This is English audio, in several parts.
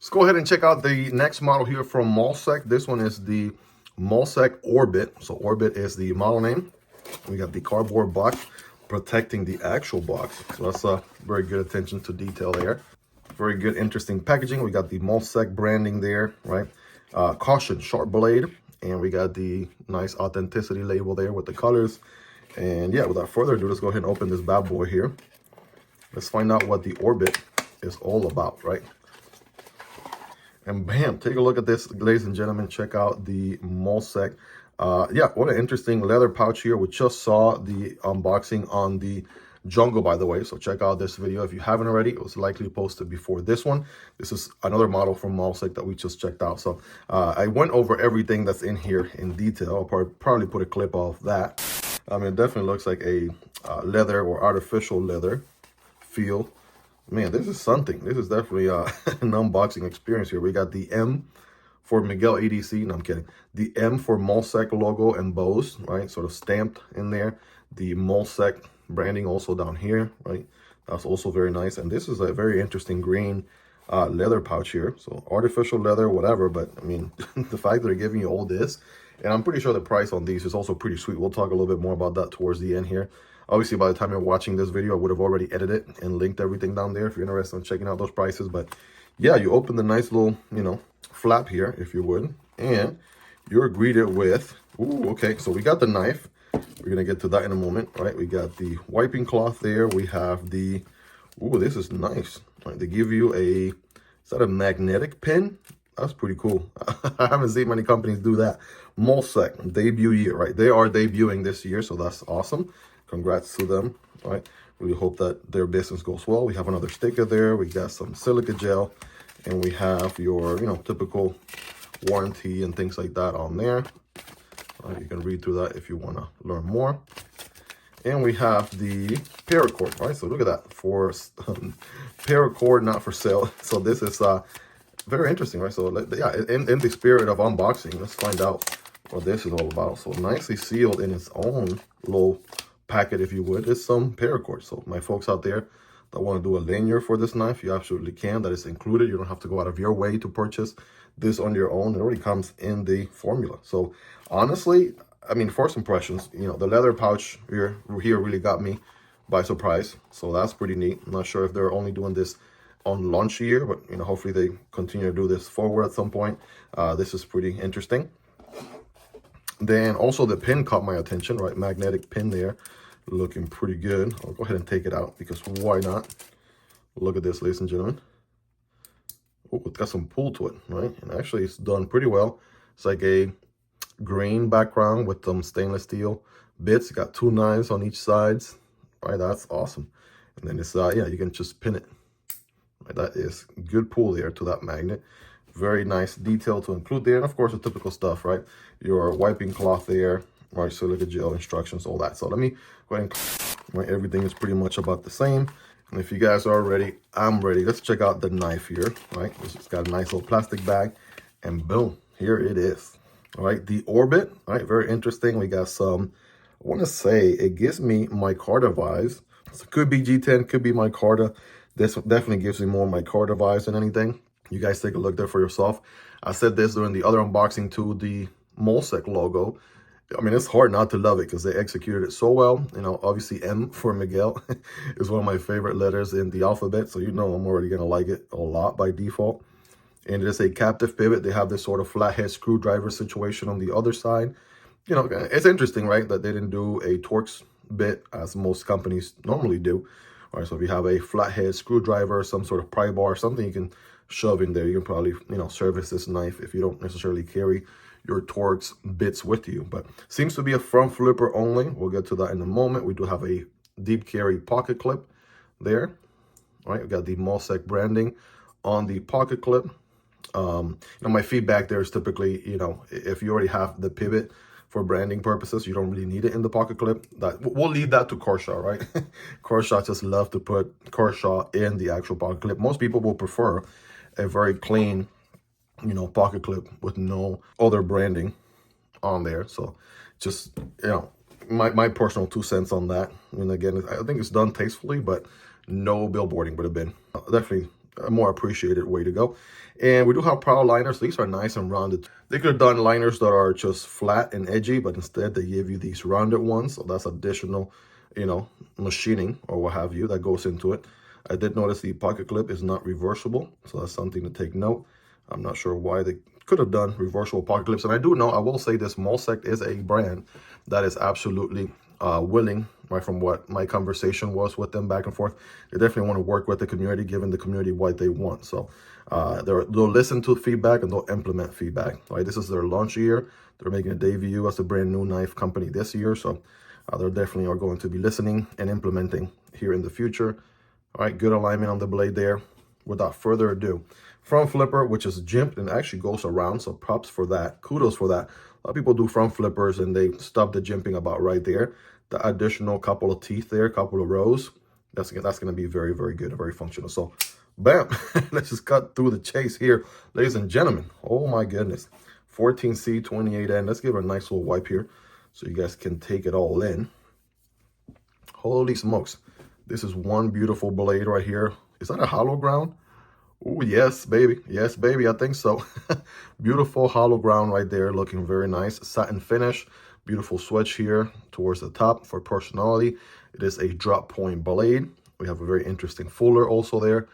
Let's go ahead and check out the next model here from Molsect. This one is the Molsect Orbit. So Orbit is the model name. We got the cardboard box protecting the actual box. So that's very good attention to detail there. Very good, interesting packaging. We got the Molsect branding there, right? Caution, sharp blade. And we got the nice authenticity label there with the colors. And yeah, without further ado, let's go ahead and open this bad boy here. Let's find out what the Orbit is all about, right? And bam, take a look at this, ladies and gentlemen. Check out the Molsect. Yeah, what an interesting leather pouch here. We just saw the unboxing on the Jungle, by the way. So check out this video if you haven't already. It was likely posted before this one. This is another model from Molsect that we just checked out. So I went over everything that's in here in detail. I'll probably put a clip of that. I mean, it definitely looks like a leather or artificial leather feel. Man, this is something. This is definitely an unboxing experience here. We got the M for Miguel ADC. No, I'm kidding. The M for Molsect logo embossed, right? Sort of stamped in there. The Molsect branding also down here, right? That's also very nice. And this is a very interesting green leather pouch here. So artificial leather, whatever. But I mean, the fact that they're giving you all this, and I'm pretty sure the price on these is also pretty sweet. We'll talk a little bit more about that towards the end here. Obviously, by the time you're watching this video, I would have already edited and linked everything down there if you're interested in checking out those prices. But yeah, you open the nice little, you know, flap here, if you would, and you're greeted with, ooh, okay, so we got the knife. We're gonna get to that in a moment, right? We got the wiping cloth there. We have the, ooh, this is nice. Right, they give you a, is that a magnetic pin? That's pretty cool. I haven't seen many companies do that. Molsect, debut year, right? They are debuting this year, so that's awesome. Congrats to them, right? Really hope that their business goes well. We have another sticker there. We got some silica gel, and we have your, you know, typical warranty and things like that on there. You can read through that if you want to learn more. And we have the paracord, right? So look at that, for paracord, not for sale. So this is very interesting, right? So yeah, in the spirit of unboxing, let's find out what this is all about. So nicely sealed in its own little packet, if you would, is some paracord. So my folks out there that want to do a lanyard for this knife, you absolutely can. That is included. You don't have to go out of your way to purchase this on your own. It already comes in the formula. So honestly, I mean, first impressions, you know, the leather pouch here really got me by surprise. So that's pretty neat. I'm not sure if they're only doing this on launch year, but you know, hopefully they continue to do this forward at some point. This is pretty interesting. Then also the pin caught my attention, right? Magnetic pin there, looking pretty good. I'll go ahead and take it out because why not? Look at this, ladies and gentlemen. Oh, it's got some pull to it, right? And actually it's done pretty well. It's like a green background with some stainless steel bits. Got two knives on each side, right? That's awesome. And then it's, yeah, you can just pin it. Right? That is good pull there to that magnet. Very nice detail to include there. And of course, the typical stuff, right? Your wiping cloth there, right? Silica gel instructions, all that. So let me go ahead and, right, everything is pretty much about the same. And if you guys are ready, I'm ready. Let's check out the knife here, right? It's got a nice little plastic bag, and boom, here it is. All right, the Orbit, all right, very interesting. We got some, I want to say, it gives me micarta vibes. So it could be G10, could be micarta. This definitely gives me more micarta vibes than anything. You guys take a look there for yourself. I said this during the other unboxing too, the Molsect logo. I mean, it's hard not to love it because they executed it so well. You know, obviously M for Miguel is one of my favorite letters in the alphabet. So you know I'm already going to like it a lot by default. And it is a captive pivot. They have this sort of flathead screwdriver situation on the other side. You know, it's interesting, right, that they didn't do a Torx bit as most companies normally do. All right, so if you have a flathead screwdriver, some sort of pry bar, something you can shove in there, you can probably, you know, service this knife if you don't necessarily carry your Torx bits with you. But seems to be a front flipper only. We'll get to that in a moment. We do have a deep carry pocket clip there. All right, we got the Molsect branding on the pocket clip. You know, my feedback there is typically, you know, if you already have the pivot for branding purposes, you don't really need it in the pocket clip. That we'll leave that to Kershaw, right? Kershaw just love to put Kershaw in the actual pocket clip. Most people will prefer a very clean, you know, pocket clip with no other branding on there. So just, you know, my personal 2 cents on that. And again, I think it's done tastefully, but no billboarding would have been definitely a more appreciated way to go. And we do have proud liners. These are nice and rounded. They could have done liners that are just flat and edgy, but instead they give you these rounded ones. So that's additional, you know, machining or what have you that goes into it. I did notice the pocket clip is not reversible, so that's something to take note. I'm not sure why they could have done reversible pocket clips. And I do know, I will say this, Molsect is a brand that is absolutely willing, right, from what my conversation was with them back and forth. They definitely want to work with the community, giving the community what they want. So they'll listen to feedback and they'll implement feedback, right? This is their launch year. They're making a debut as a brand new knife company this year. So they definitely are going to be listening and implementing here in the future. All right, good alignment on the blade there. Without further ado, front flipper, which is jimped and actually goes around, so props for that. Kudos for that. A lot of people do front flippers and they stop the jimping about right there. The additional couple of teeth there, couple of rows, that's going to be very, very good, very functional. So, bam, let's just cut through the chase here, ladies and gentlemen. Oh my goodness, 14C 28N. Let's give it a nice little wipe here so you guys can take it all in. Holy smokes. This is one beautiful blade right here. Is that a hollow ground? Oh, yes, baby. Yes, baby. I think so. Beautiful hollow ground right there. Looking very nice. Satin finish. Beautiful switch here towards the top for personality. It is a drop point blade. We have a very interesting fuller also there.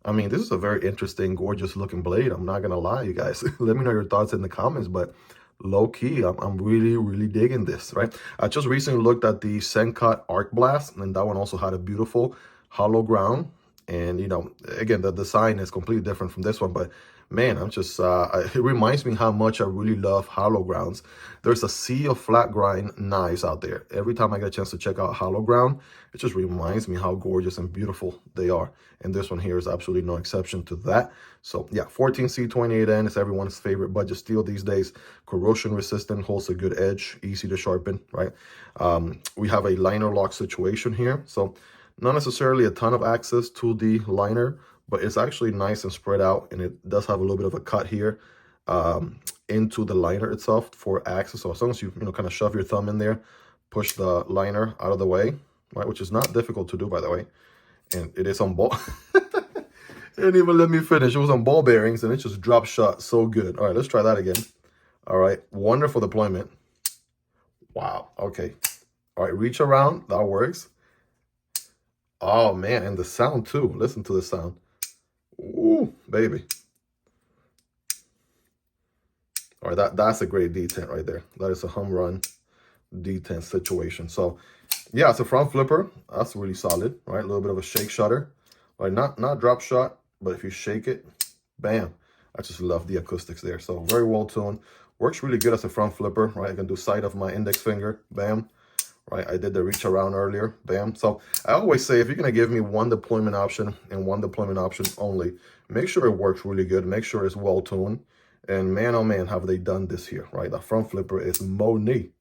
I mean, this is a very interesting, gorgeous looking blade. I'm not going to lie, you guys. Let me know your thoughts in the comments, but low key, I'm really, really digging this, right? I just recently looked at the Sencut Arc Blast, and that one also had a beautiful hollow ground. And, you know, again, the design is completely different from this one, but man, I'm just, it reminds me how much I really love hollow grounds. There's a sea of flat grind knives out there. Every time I get a chance to check out hollow ground, it just reminds me how gorgeous and beautiful they are. And this one here is absolutely no exception to that. So yeah, 14C28N is everyone's favorite budget steel these days. Corrosion resistant, holds a good edge, easy to sharpen, right? We have a liner lock situation here. So not necessarily a ton of access to the liner, but it's actually nice and spread out, and it does have a little bit of a cut here into the liner itself for access. So as long as you kind of shove your thumb in there, push the liner out of the way, right, which is not difficult to do, by the way, and it is on ball. It didn't even let me finish. It was on ball bearings, and it just drop shot so good. All right, let's try that again. All right, wonderful deployment. Wow, okay. All right, reach around, that works. Oh, man, and the sound, too. Listen to the sound. Ooh, baby. All right, that's a great detent right there. That is a home run detent situation. So, yeah, it's a front flipper. That's really solid, right? A little bit of a shake shutter. Right, not drop shot, but if you shake it, bam. I just love the acoustics there. So, very well tuned. Works really good as a front flipper, right? I can do side of my index finger, bam. Right, I did the reach around earlier, bam. So I always say, if you're gonna give me one deployment option and one deployment option only, make sure it works really good, make sure it's well tuned, and man, oh man, have they done this here, right? The front flipper is money,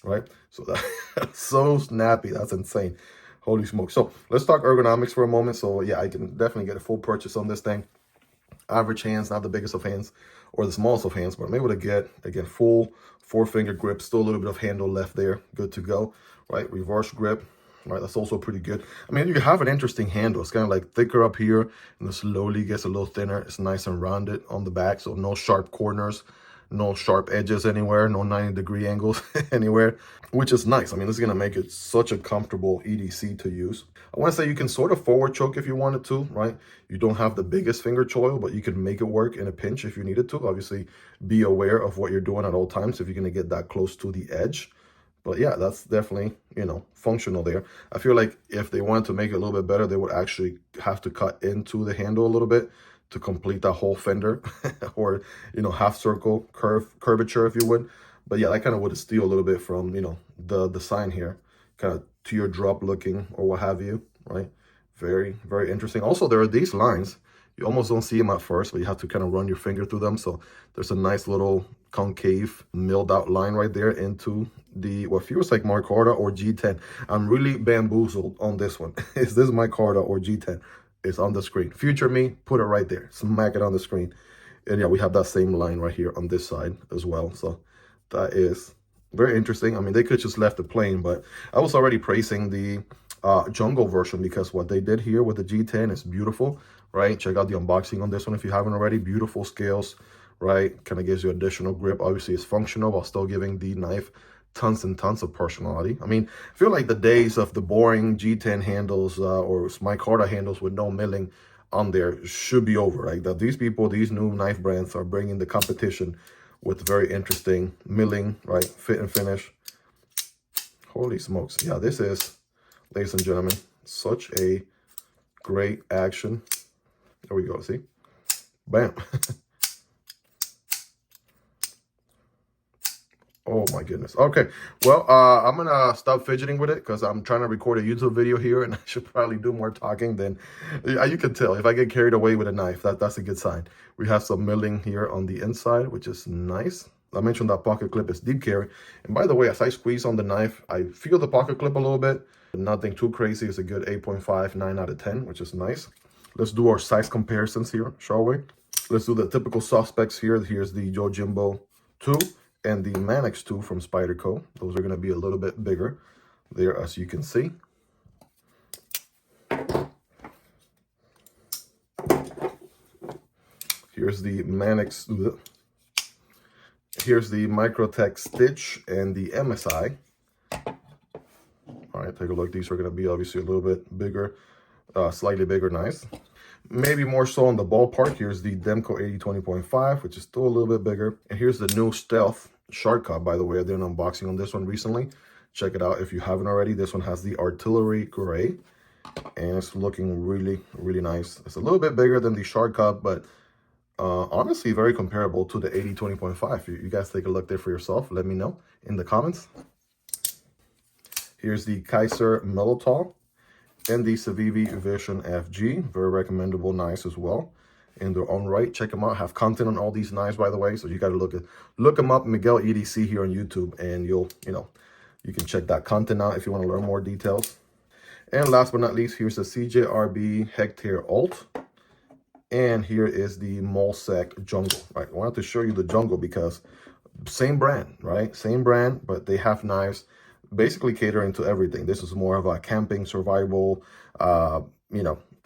right? So that's so snappy, that's insane. Holy smoke. So let's talk ergonomics for a moment. So yeah, I can definitely get a full purchase on this thing. Average hands, not the biggest of hands or the smallest of hands, but I'm able to get, again, full 4-finger grip, still a little bit of handle left there, good to go, right? Reverse grip, right? That's also pretty good. I mean, you have an interesting handle. It's kind of like thicker up here, and then slowly gets a little thinner. It's nice and rounded on the back, so no sharp corners, no sharp edges anywhere, no 90-degree angles anywhere, which is nice. I mean, this is going to make it such a comfortable EDC to use. I want to say you can sort of forward choke if you wanted to, right? You don't have the biggest finger choil, but you can make it work in a pinch if you needed to. Obviously, be aware of what you're doing at all times if you're going to get that close to the edge. But yeah, that's definitely, functional there. I feel like if they wanted to make it a little bit better, they would actually have to cut into the handle a little bit to complete that whole fender or, half circle curvature, if you would. But yeah, that kind of would steal a little bit from, the design here, kind of teardrop looking or what have you, right? Very, very interesting. Also, there are these lines. You almost don't see them at first, but you have to kind of run your finger through them. So there's a nice little concave milled out line right there into the, what feels like micarta or G10. I'm really bamboozled on this one. Is this micarta or G10? It's on the screen. Future me, put it right there. Smack it on the screen. And yeah, we have that same line right here on this side as well. So that is very interesting. I mean, they could just left it plain, but I was already praising the Jungle version because what they did here with the G10 is beautiful, right? Check out the unboxing on this one if you haven't already. Beautiful scales, right? Kind of gives you additional grip. Obviously, it's functional while still giving the knife tons and tons of personality. I mean, I feel like the days of the boring G10 handles or micarta handles with no milling on there should be over, right? That these people, these new knife brands are bringing the competition with very interesting milling, right? Fit and finish. Holy smokes. Yeah, this is, ladies and gentlemen, such a great action. There we go, see? Bam. Oh my goodness. Okay, well, I'm gonna stop fidgeting with it because I'm trying to record a YouTube video here, and I should probably do more talking than you can tell. If I get carried away with a knife, that's a good sign. We have some milling here on the inside, which is nice. I mentioned that pocket clip is deep carry. And by the way, as I squeeze on the knife, I feel the pocket clip a little bit. Nothing too crazy. It's a good 8.5, 9 out of 10, which is nice. Let's do our size comparisons here, shall we? Let's do the typical suspects here. Here's the Yojimbo 2 and the Manix 2 from Spyderco. Those are going to be a little bit bigger there, as you can see. Here's the Manix. Here's the Microtech Stitch and the MSI. All right, take a look. These are going to be obviously a little bit bigger, slightly bigger knives. Maybe more so on the ballpark. Here's the Demko AD 20.5, which is still a little bit bigger. And here's the new Stealth Shark Cub, by the way. I did an unboxing on this one recently. Check it out if you haven't already. This one has the artillery gray, and it's looking really, really nice. It's a little bit bigger than the Shark Cub, but honestly, very comparable to the AD 20.5. You guys take a look there for yourself. Let me know in the comments. Here's the Kizer Militaw and the Civivi Vision FG. Very recommendable knives as well in their own right. Check them out. I have content on all these knives, by the way, so you got to look them up, Miguel EDC here on YouTube, and you can check that content out if you want to learn more details. And last but not least, here's the CJRB Hectare Alt, and here is the Molsect Jungle. Right, I wanted to show you the Jungle because same brand, right? Same brand, but they have knives basically catering to everything. This is more of a camping, survival,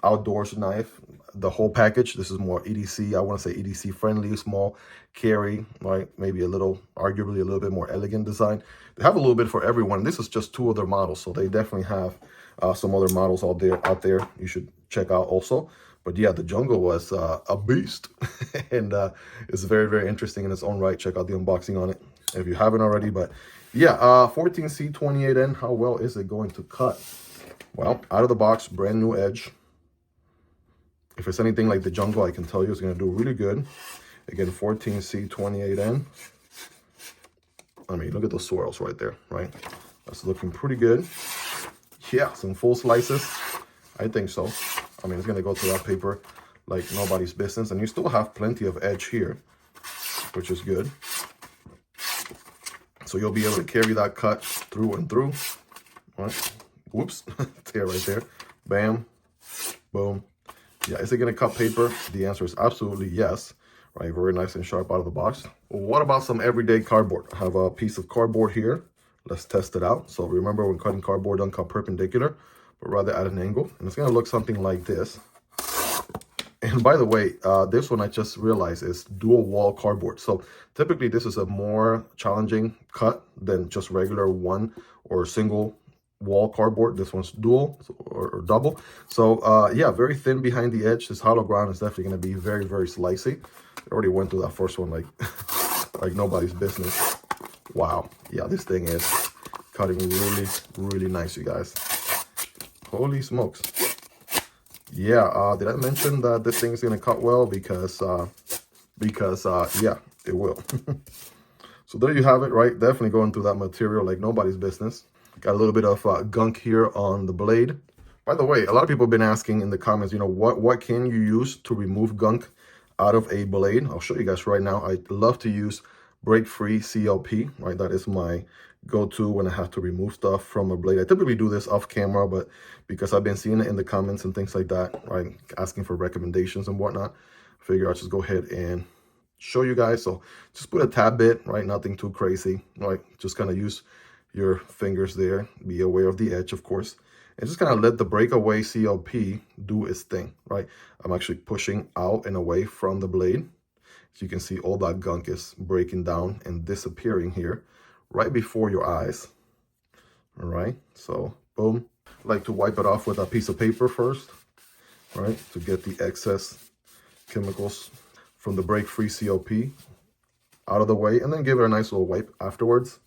outdoors knife, the whole package. This is more EDC, I want to say EDC friendly, small carry, right? Maybe arguably a little bit more elegant design. They have a little bit for everyone. This is just 2 of their models, so they definitely have some other models out there you should check out also. But yeah, the Jungle was a beast, and it's very, very interesting in its own right. Check out the unboxing on it if you haven't already. But yeah, 14C28N, how well is it going to cut? Well, out of the box, brand new edge. If it's anything like the Jungle, I can tell you it's going to do really good. Again, 14C28N. I mean, look at those swirls right there, right? That's looking pretty good. Yeah, some full slices. I think so. I mean, it's going to go through that paper like nobody's business. And you still have plenty of edge here, which is good. So you'll be able to carry that cut through and through. All right. Whoops. Tear right there. Bam. Boom. Yeah, is it going to cut paper? The answer is absolutely yes. Right, very nice and sharp out of the box. What about some everyday cardboard? I have a piece of cardboard here. Let's test it out. So remember, when cutting cardboard, don't cut perpendicular, but rather at an angle. And it's going to look something like this. And by the way, this one I just realized is dual wall cardboard. So typically this is a more challenging cut than just regular one or single wall cardboard. This one's dual or double. So yeah, very thin behind the edge. This hollow ground is definitely going to be very, very slicey. I already went through that first one like nobody's business. Wow. Yeah, this thing is cutting really, really nice, you guys. Holy smokes. Yeah, did I mention that this thing is going to cut well? Because yeah, it will. So there you have it, right? Definitely going through that material like nobody's business. Got a little bit of gunk here on the blade. By the way, a lot of people have been asking in the comments, what can you use to remove gunk out of a blade? I'll show you guys right now. I love to use break-free CLP, right? That is my go-to when I have to remove stuff from a blade. I typically do this off camera, but because I've been seeing it in the comments and things like that, right, asking for recommendations and whatnot, I figure I'll just go ahead and show you guys. So just put a tad bit, right? Nothing too crazy, right? Just kind of use your fingers there. Be aware of the edge, of course. and just kind of let the breakaway CLP do its thing, right? I'm actually pushing out and away from the blade. So you can see all that gunk is breaking down and disappearing here right before your eyes. All right, so boom. I like to wipe it off with a piece of paper first, right, to get the excess chemicals from the break-free CLP out of the way, and then give it a nice little wipe afterwards.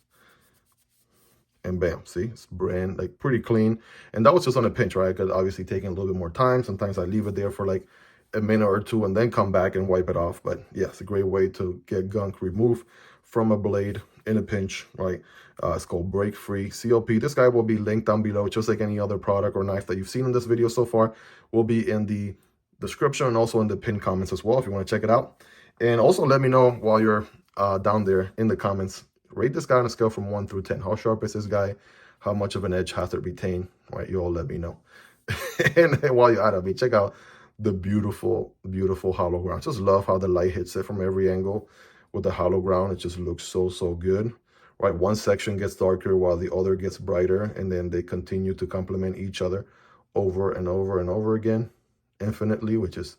And bam, see, it's like pretty clean. And that was just on a pinch, right? Because obviously taking a little bit more time. Sometimes I leave it there for like a minute or two and then come back and wipe it off. But yeah, it's a great way to get gunk removed from a blade in a pinch, right? It's called break free CLP. This guy will be linked down below, just like any other product or knife that you've seen in this video so far. Will be in the description and also in the pinned comments as well if you want to check it out. And also let me know while you're down there in the comments, rate this guy on a scale from 1 through 10. How sharp is this guy? How much of an edge has it retained? Right, you all let me know. And while you're at it, check out the beautiful, beautiful hollow ground. Just love how the light hits it from every angle with the hollow ground. It just looks so, so good. Right, one section gets darker while the other gets brighter, and then they continue to complement each other over and over and over again, infinitely, which is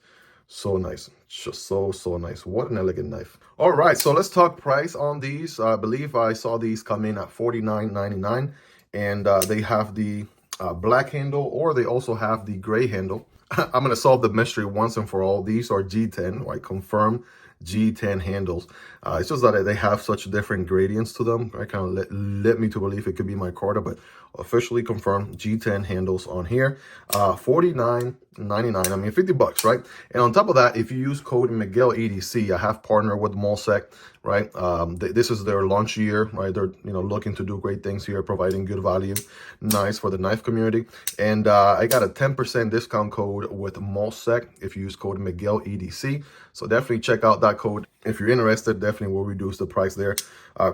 so nice. Just so, so nice. What an elegant knife. All right, so let's talk price on these. I believe I saw these come in at $49.99, and they have the black handle, or they also have the gray handle. I'm going to solve the mystery once and for all. These are G10, right? Confirmed G10 handles. It's just that they have such different gradients to them. I kind of led me to believe it could be my Carter, but officially confirmed G10 handles on here. $49.99. I mean, 50 bucks, right? And on top of that, if you use code Miguel EDC, I have partnered with Molsect, right? This is their launch year, right? They're looking to do great things here, providing good value, nice for the knife community. And I got a 10% discount code with Molsect if you use code Miguel EDC. So definitely check out that code if you're interested. Definitely will reduce the price there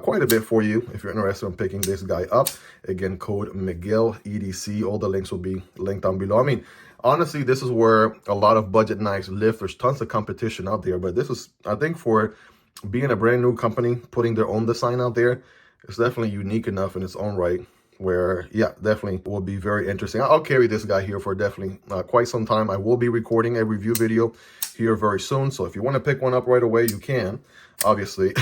quite a bit for you if you're interested in picking this guy up. Again, code Miguel EDC. All the links will be linked down below. I mean, honestly, this is where a lot of budget knives live. There's tons of competition out there, but this is, I think, for being a brand new company, putting their own design out there, it's definitely unique enough in its own right where, yeah, definitely will be very interesting. I'll carry this guy here for definitely quite some time. I will be recording a review video here very soon. So if you want to pick one up right away, you can. Obviously,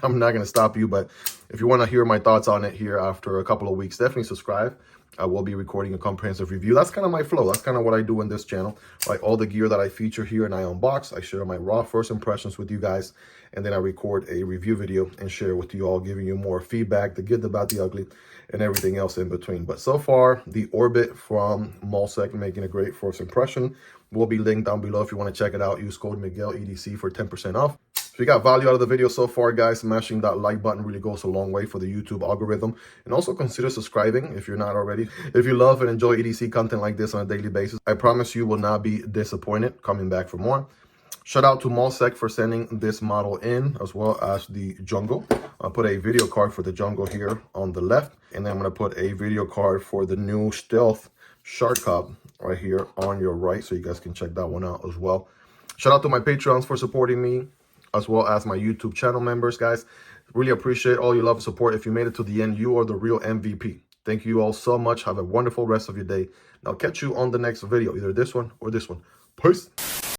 I'm not going to stop you, but if you want to hear my thoughts on it here after a couple of weeks, definitely subscribe. I will be recording a comprehensive review. That's kind of my flow. That's kind of what I do in this channel. Like all the gear that I feature here and I unbox, I share my raw first impressions with you guys, and then I record a review video and share with you all, giving you more feedback, the good, the bad, the ugly, and everything else in between. But so far, the Orbit from Molsect making a great first impression will be linked down below if you want to check it out. Use code Miguel EDC for 10% off. If you got value out of the video so far, guys, smashing that like button really goes a long way for the YouTube algorithm. And also consider subscribing if you're not already. If you love and enjoy EDC content like this on a daily basis, I promise you will not be disappointed coming back for more. Shout out to Molsect for sending this model in, as well as the Jungle. I'll put a video card for the Jungle here on the left, and then I'm going to put a video card for the new Stealth Shark Cub right here on your right, so you guys can check that one out as well. Shout out to my Patreons for supporting me, as well as my YouTube channel members, guys. Really appreciate all your love and support. If you made it to the end, you are the real MVP. Thank you all so much. Have a wonderful rest of your day. And I'll catch you on the next video, either this one or this one. Peace.